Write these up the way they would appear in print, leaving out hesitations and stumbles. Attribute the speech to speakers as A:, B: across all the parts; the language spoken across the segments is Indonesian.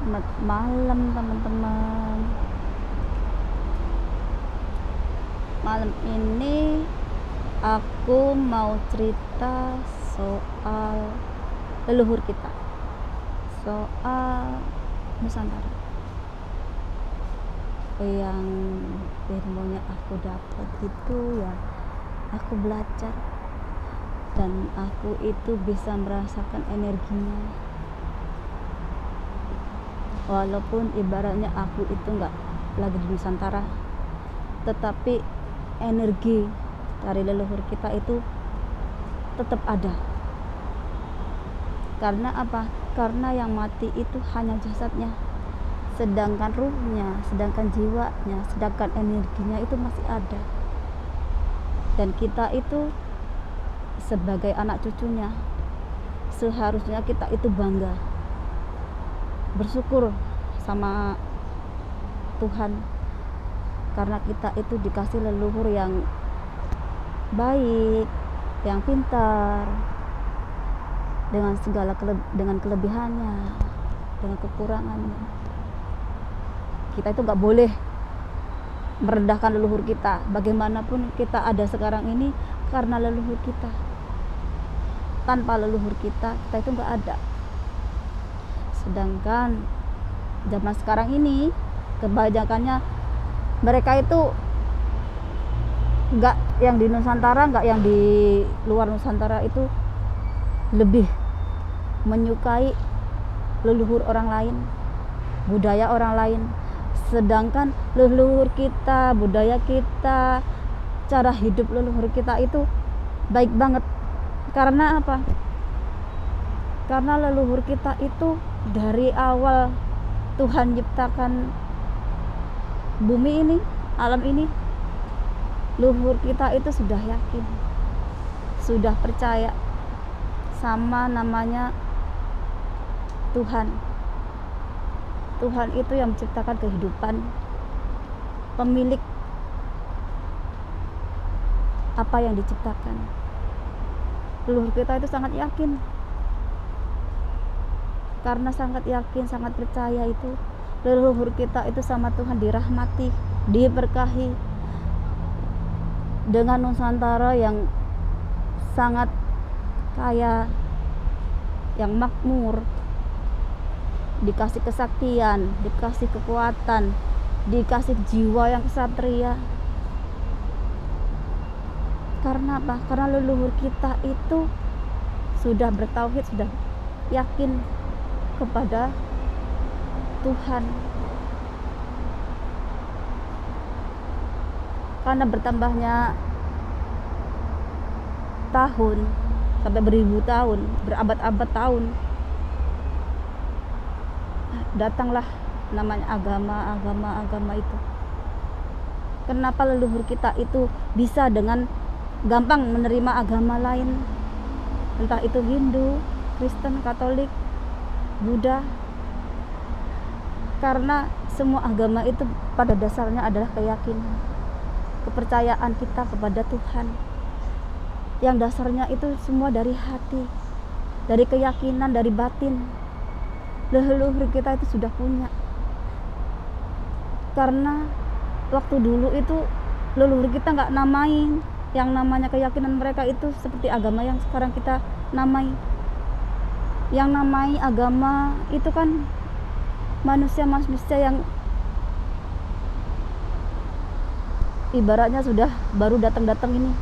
A: Selamat malam teman-teman. Malam ini aku mau cerita soal leluhur kita, soal Nusantara yang ilmunya aku dapat itu ya, aku belajar dan aku itu bisa merasakan energinya, walaupun ibaratnya aku itu nggak lagi di Nusantara, tetapi energi dari leluhur kita itu tetap ada. Karena apa? Karena yang mati itu hanya jasadnya, sedangkan ruhnya, sedangkan jiwanya, sedangkan energinya itu masih ada. Dan kita itu sebagai anak cucunya, seharusnya kita itu bangga, bersyukur sama Tuhan, karena kita itu dikasih leluhur yang baik, yang pintar, dengan segala dengan kelebihannya, dengan kekurangannya. Kita itu gak boleh merendahkan leluhur kita. Bagaimanapun kita ada sekarang ini karena leluhur kita. Tanpa leluhur kita itu gak ada. Sedangkan zaman sekarang ini kebanyakannya mereka itu gak yang di Nusantara, gak yang di luar Nusantara itu lebih menyukai leluhur orang lain, budaya orang lain. Sedangkan leluhur kita, budaya kita, cara hidup leluhur kita itu baik banget. Karena apa? Karena leluhur kita itu dari awal Tuhan ciptakan bumi ini, alam ini, leluhur kita itu sudah yakin, sudah percaya sama namanya Tuhan. Tuhan itu yang menciptakan kehidupan, pemilik apa yang diciptakan. Leluhur kita itu sangat yakin. Karena sangat yakin, sangat percaya itu leluhur kita itu sama Tuhan dirahmati, diberkahi dengan Nusantara yang sangat kaya, yang makmur, dikasih kesaktian, dikasih kekuatan, dikasih jiwa yang kesatria. Karena apa? Karena leluhur kita itu sudah bertauhid, sudah yakin kepada Tuhan. Karena bertambahnya tahun, sampai beribu tahun, berabad-abad tahun, datanglah namanya agama itu. Kenapa leluhur kita itu bisa dengan gampang menerima agama lain, entah itu Hindu, Kristen, Katolik, Buddha? Karena semua agama itu pada dasarnya adalah keyakinan, kepercayaan kita kepada Tuhan, yang dasarnya itu semua dari hati, dari keyakinan, dari batin. Leluhur kita itu sudah punya. Karena waktu dulu itu leluhur kita nggak namai yang namanya keyakinan mereka itu seperti agama yang sekarang kita namai. Yang namai agama itu kan manusia yang ibaratnya sudah baru datang ini.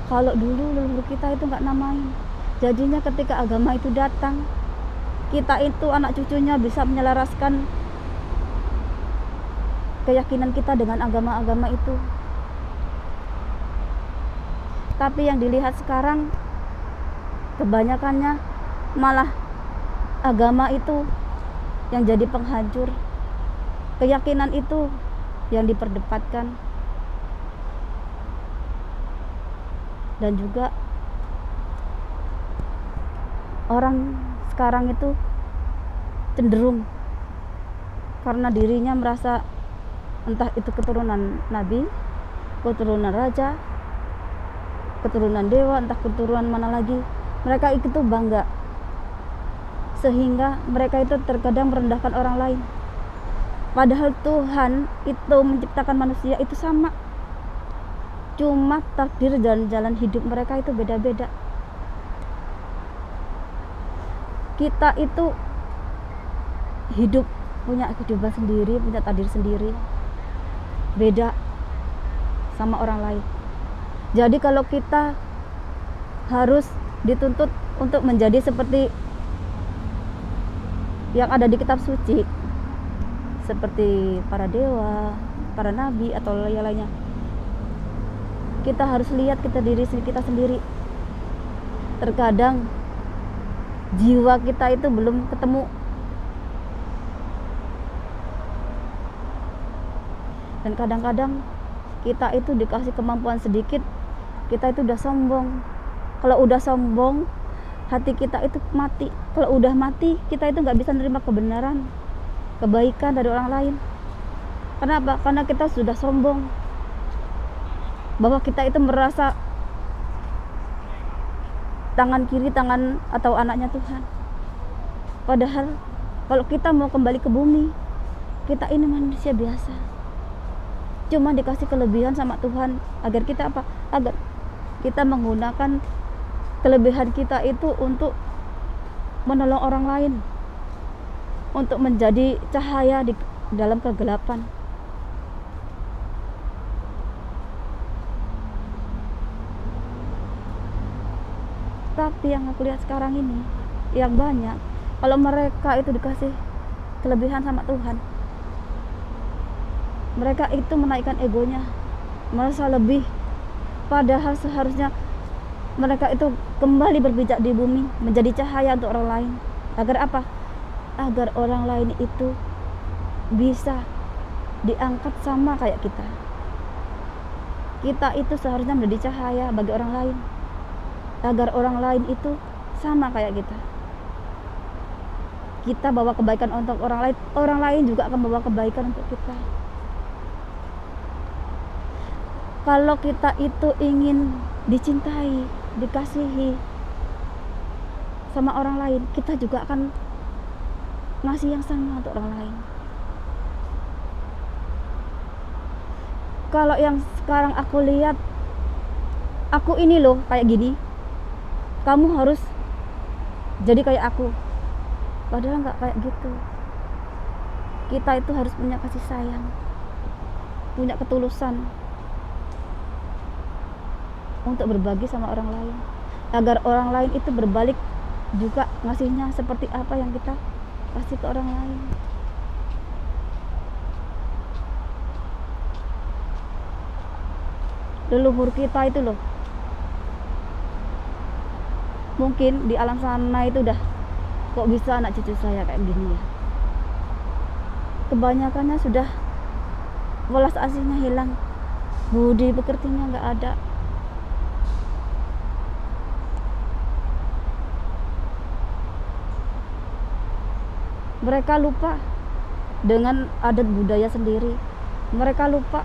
A: Kalau dulu leluhur kita itu nggak namai. Jadinya ketika agama itu datang, kita itu anak cucunya bisa menyelaraskan keyakinan kita dengan agama-agama itu. Tapi yang dilihat sekarang kebanyakannya malah agama itu yang jadi penghancur, keyakinan itu yang diperdebatkan. Dan juga orang sekarang itu cenderung karena dirinya merasa entah itu keturunan nabi, keturunan raja, keturunan dewa, entah keturunan mana lagi, mereka itu bangga sehingga mereka itu terkadang merendahkan orang lain. Padahal Tuhan itu menciptakan manusia itu sama, cuma takdir dan jalan hidup mereka itu beda-beda. Kita itu hidup punya kehidupan sendiri, punya takdir sendiri, beda sama orang lain. Jadi kalau kita harus dituntut untuk menjadi seperti yang ada di kitab suci, seperti para dewa, para nabi atau yang lainnya, kita harus lihat diri kita sendiri. Terkadang jiwa kita itu belum ketemu. Dan kadang-kadang kita itu dikasih kemampuan sedikit, kita itu udah sombong. Kalau udah sombong, hati kita itu mati. Kalau udah mati, kita itu nggak bisa menerima kebenaran, kebaikan dari orang lain. Kenapa? Karena kita sudah sombong, bahwa kita itu merasa tangan kiri, tangan atau anaknya Tuhan. Padahal kalau kita mau kembali ke bumi, kita ini manusia biasa, cuma dikasih kelebihan sama Tuhan agar kita apa? Agar kita menggunakan kelebihan kita itu untuk menolong orang lain, untuk menjadi cahaya di dalam kegelapan. Tapi yang aku lihat sekarang ini, yang banyak, kalau mereka itu dikasih kelebihan sama Tuhan, mereka itu menaikkan egonya, merasa lebih. Padahal seharusnya mereka itu kembali berpijak di bumi, menjadi cahaya untuk orang lain. Agar apa? Agar orang lain itu bisa diangkat sama kayak kita. Kita itu seharusnya menjadi cahaya bagi orang lain, agar orang lain itu sama kayak kita. Kita bawa kebaikan untuk orang lain juga akan bawa kebaikan untuk kita. Kalau kita itu ingin dicintai, dikasihi sama orang lain, kita juga akan ngasih yang sama untuk orang lain. Kalau yang sekarang aku lihat, aku ini loh kayak gini, kamu harus jadi kayak aku. Padahal nggak kayak gitu. Kita itu harus punya kasih sayang, punya ketulusan untuk berbagi sama orang lain, agar orang lain itu berbalik juga ngasihnya seperti apa yang kita kasih ke orang lain. Leluhur kita itu loh, mungkin di alam sana itu udah, kok bisa anak cucu saya kayak gini ya. Kebanyakannya sudah welas asihnya hilang, budi pekertinya nggak ada. Mereka lupa dengan adat budaya sendiri. Mereka lupa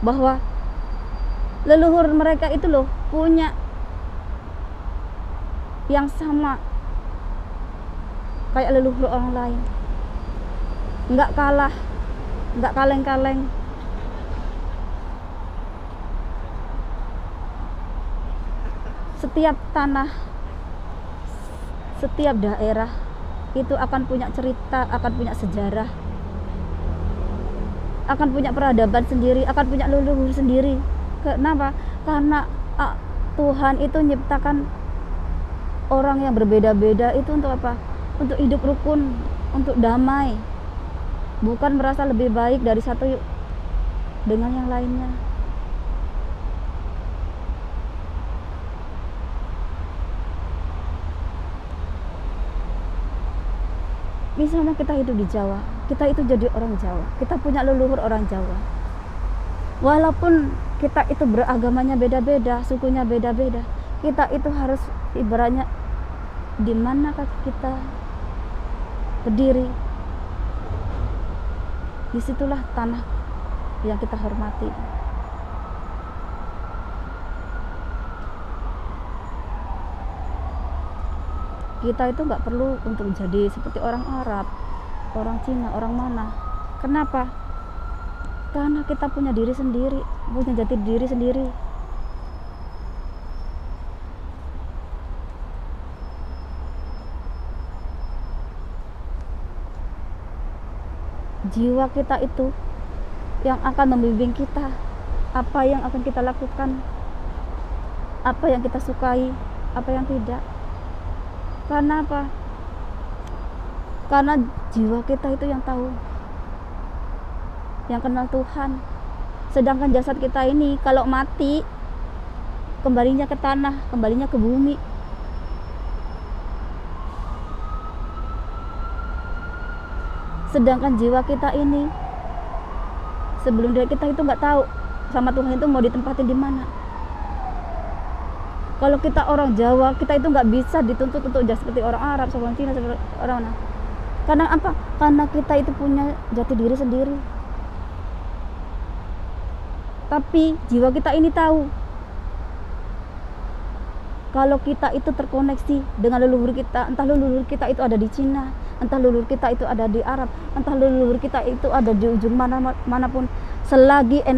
A: bahwa leluhur mereka itu loh punya yang sama kayak leluhur orang lain. Nggak kalah, nggak kaleng-kaleng. Setiap tanah, setiap daerah itu akan punya cerita, akan punya sejarah, akan punya peradaban sendiri, akan punya leluhur sendiri. Kenapa? Karena Tuhan itu menciptakan orang yang berbeda-beda itu untuk apa? Untuk hidup rukun, untuk damai, bukan merasa lebih baik dari satu dengan yang lainnya. Misalnya kita hidup di Jawa, kita itu jadi orang Jawa, kita punya leluhur orang Jawa. Walaupun kita itu beragamanya beda-beda, sukunya beda-beda, kita itu harus ibaratnya di mana kaki kita berdiri, disitulah tanah yang kita hormati. kita itu nggak perlu untuk jadi seperti orang Arab, orang Cina, orang mana. Kenapa? Karena kita punya diri sendiri, punya jati diri sendiri. Jiwa kita itu yang akan membimbing kita, apa yang akan kita lakukan, apa yang kita sukai, apa yang tidak. Karena apa? Karena jiwa kita itu yang tahu, yang kenal Tuhan. Sedangkan jasad kita ini kalau mati, kembalinya ke tanah, kembalinya ke bumi. Sedangkan jiwa kita ini sebelum diri kita itu nggak tahu sama Tuhan itu mau ditempatin di mana. Kalau kita orang Jawa, kita itu nggak bisa dituntut untuk jadi seperti orang Arab, orang Cina, seperti orang mana. Karena apa? Karena kita itu punya jati diri sendiri. Tapi jiwa kita ini tahu kalau kita itu terkoneksi dengan leluhur kita, entah leluhur kita itu ada di Cina, entah leluhur kita itu ada di Arab, entah leluhur kita itu ada di ujung manapun, selagi